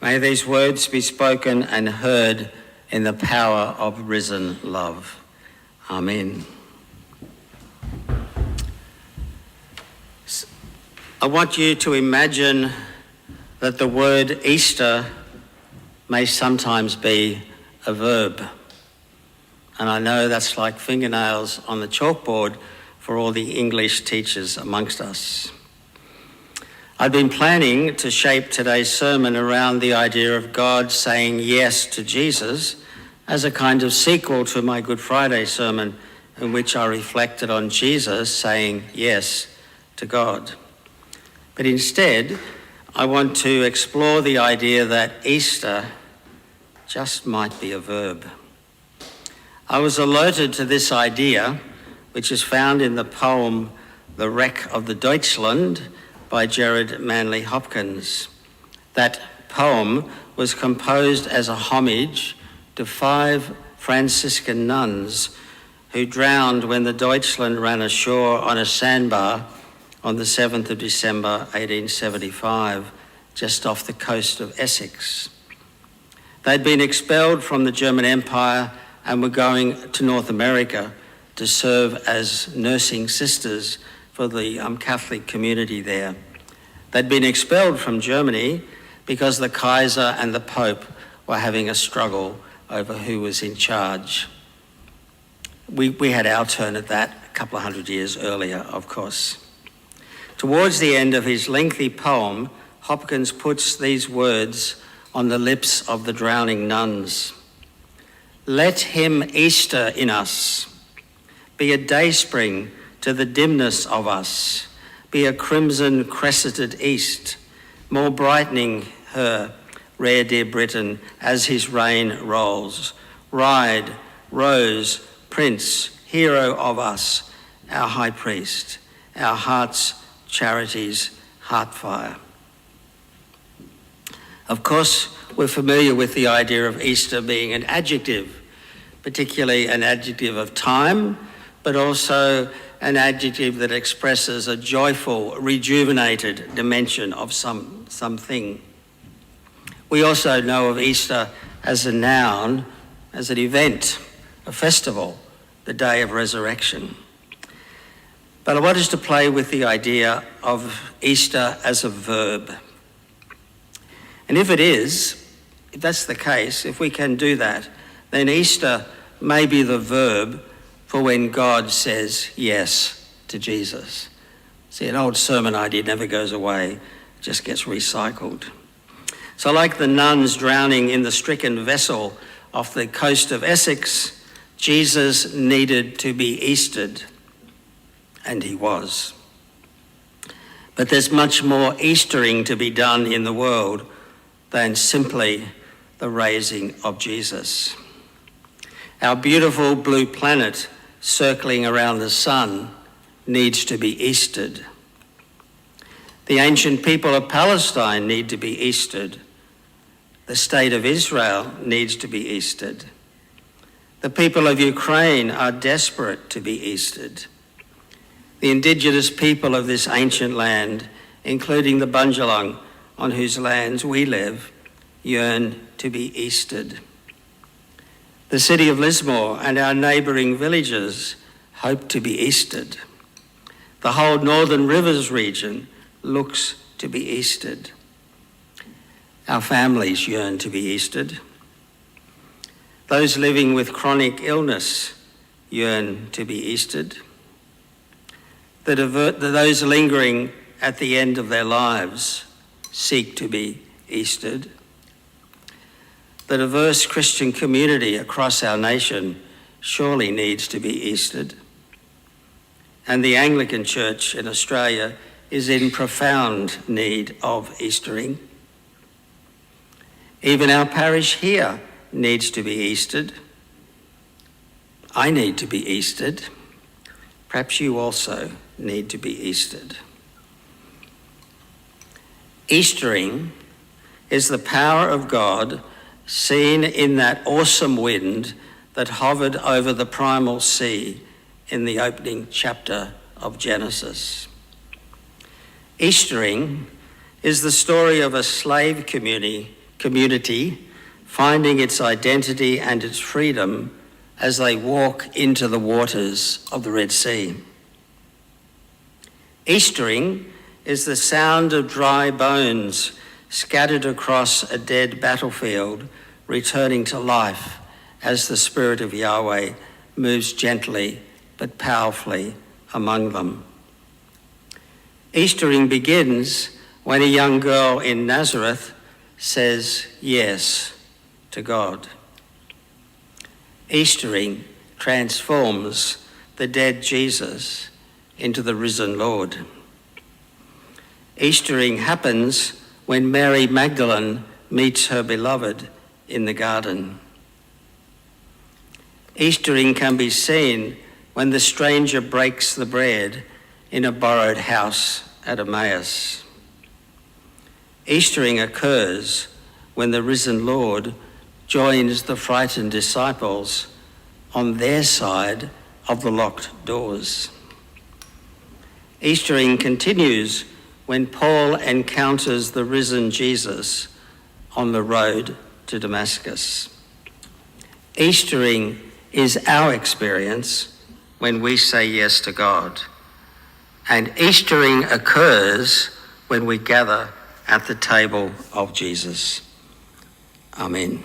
May these words be spoken and heard in the power of risen love. Amen. I want you to imagine that the word Easter may sometimes be a verb. And I know that's like fingernails on the chalkboard for all the English teachers amongst us. I've been planning to shape today's sermon around the idea of God saying yes to Jesus as a kind of sequel to my Good Friday sermon, in which I reflected on Jesus saying yes to God. But instead, I want to explore the idea that Easter just might be a verb. I was alerted to this idea, which is found in the poem The Wreck of the Deutschland by Gerard Manley Hopkins. That poem was composed as a homage to 5 Franciscan nuns who drowned when the Deutschland ran ashore on a sandbar on the 7th of December 1875, just off the coast of Essex. They'd been expelled from the German Empire and were going to North America to serve as nursing sisters for the Catholic community there. They'd been expelled from Germany because the Kaiser and the Pope were having a struggle over who was in charge. We had our turn at that a couple of hundred years earlier, of course. Towards the end of his lengthy poem, Hopkins puts these words on the lips of the drowning nuns. Let him Easter in us, be a dayspring to the dimness of us, be a crimson crescented east, more brightening her, rare dear Britain, as his reign rolls. Ride, rose, prince, hero of us, our high priest, our heart's charity's heartfire. Of course, we're familiar with the idea of Easter being an adjective, particularly an adjective of time, but also an adjective that expresses a joyful, rejuvenated dimension of something. We also know of Easter as a noun, as an event, a festival, the day of resurrection. But I want us to play with the idea of Easter as a verb. And if that's the case, if we can do that, then Easter may be the verb for when God says yes to Jesus. See, an old sermon idea never goes away, it just gets recycled. So like the nuns drowning in the stricken vessel off the coast of Essex, Jesus needed to be Eastered, and he was. But there's much more Eastering to be done in the world than simply the raising of Jesus. Our beautiful blue planet circling around the sun needs to be Eastered. The ancient people of Palestine need to be Eastered. The state of Israel needs to be Eastered. The people of Ukraine are desperate to be Eastered. The indigenous people of this ancient land, including the Bundjalung on whose lands we live, yearn to be Eastered. The city of Lismore and our neighbouring villages hope to be Eastered. The whole Northern Rivers region looks to be Eastered. Our families yearn to be Eastered. Those living with chronic illness yearn to be Eastered. Those lingering at the end of their lives seek to be Eastered. The diverse Christian community across our nation surely needs to be Eastered. And the Anglican Church in Australia is in profound need of Eastering. Even our parish here needs to be Eastered. I need to be Eastered. Perhaps you also need to be Eastered. Eastering is the power of God seen in that awesome wind that hovered over the primal sea in the opening chapter of Genesis. Eastering is the story of a slave community community, finding its identity and its freedom as they walk into the waters of the Red Sea. Eastering is the sound of dry bones scattered across a dead battlefield, returning to life as the Spirit of Yahweh moves gently but powerfully among them. Eastering begins when a young girl in Nazareth says yes to God. Eastering transforms the dead Jesus into the risen Lord. Eastering happens when Mary Magdalene meets her beloved in the garden. Eastering can be seen when the stranger breaks the bread in a borrowed house at Emmaus. Eastering occurs when the risen Lord joins the frightened disciples on their side of the locked doors. Eastering continues when Paul encounters the risen Jesus on the road to Damascus. Eastering is our experience when we say yes to God. And Eastering occurs when we gather at the table of Jesus. Amen.